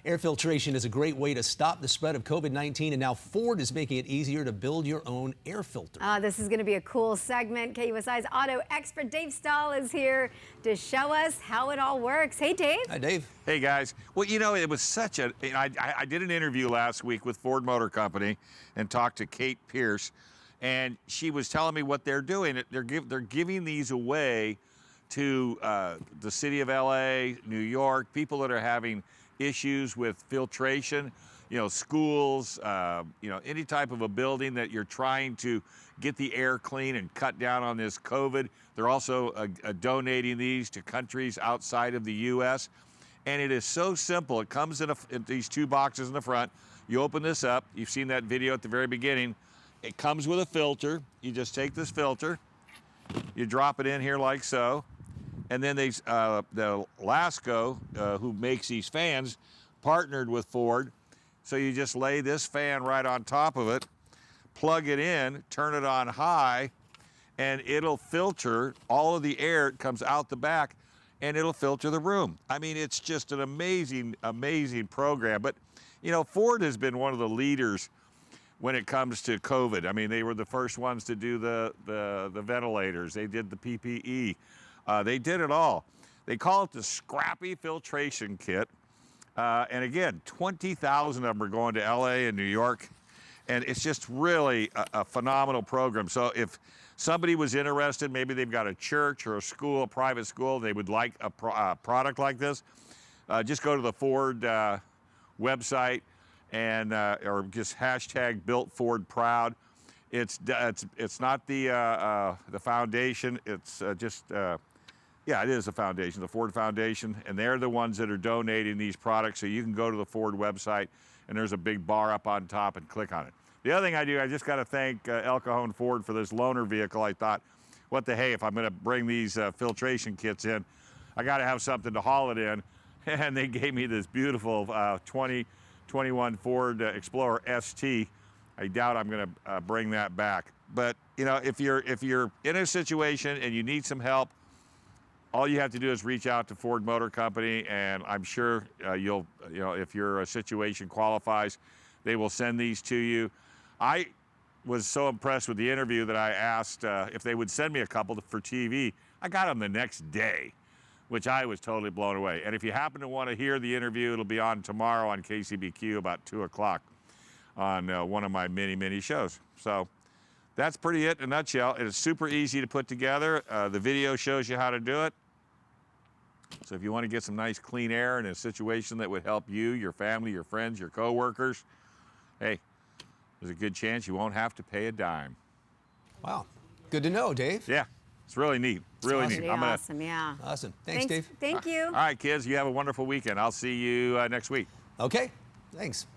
Air filtration is a great way to stop the spread of COVID-19, and now Ford is making it easier to build your own air filter. This is going to be a cool segment. KUSI's auto expert Dave Stahl is here to show us how it all works. Hey, Dave. Hi, Dave. Hey, guys. Well, you know, it was such a... I did an interview last week with Ford Motor Company and talked to Kate Pierce, and she was telling me what they're doing. They're giving these away to the city of LA, New York, people that are having issues with filtration, you know, schools, you know, any type of a building that you're trying to get the air clean and cut down on this COVID. They're also donating these to countries outside of the U.S. And it is so simple. It comes in these two boxes in the front. You open this up. You've seen that video at the very beginning. It comes with a filter. You just take this filter, you drop it in here like so. And then the Lasco, who makes these fans, partnered with Ford. So you just lay this fan right on top of it, plug it in, turn it on high, and it'll filter all of the air. It comes out the back, and it'll filter the room. I mean, it's just an amazing, amazing program. But, you know, Ford has been one of the leaders when it comes to COVID. I mean, they were the first ones to do the ventilators. They did the PPE. They did it all. They call it the Scrappy Filtration Kit. And again, 20,000 of them are going to LA and New York. And it's just really a phenomenal program. So if somebody was interested, maybe they've got a church or a school, a private school, they would like a product like this, just go to the Ford website and or just hashtag Built Ford Proud. It's not the foundation. It's just yeah, it is a foundation, the Ford Foundation, and they're the ones that are donating these products. So you can go to the Ford website, and there's a big bar up on top, and click on it. The other thing I do, I just got to thank El Cajon Ford for this loaner vehicle. I thought, what the hey, if I'm going to bring these filtration kits in, I got to have something to haul it in. And they gave me this beautiful 2021 Ford Explorer ST. I doubt I'm going to bring that back. But you know, if you're in a situation and you need some help, all you have to do is reach out to Ford Motor Company, and I'm sure you know, if your situation qualifies, they will send these to you. I was so impressed with the interview that I asked if they would send me a couple for TV. I got them the next day, which I was totally blown away. And if you happen to want to hear the interview, it'll be on tomorrow on KCBQ about 2 o'clock on one of my many shows. So that's pretty it in a nutshell. It is super easy to put together. The video shows you how to do it. So if you want to get some nice clean air in a situation that would help you, your family, your friends, your coworkers, hey, there's a good chance you won't have to pay a dime. Wow. Good to know, Dave. Yeah, it's really neat. Really awesome. neat. Awesome, yeah. Awesome. Thanks, Dave. Thank you. All right, kids, you have a wonderful weekend. I'll see you next week. Okay. Thanks.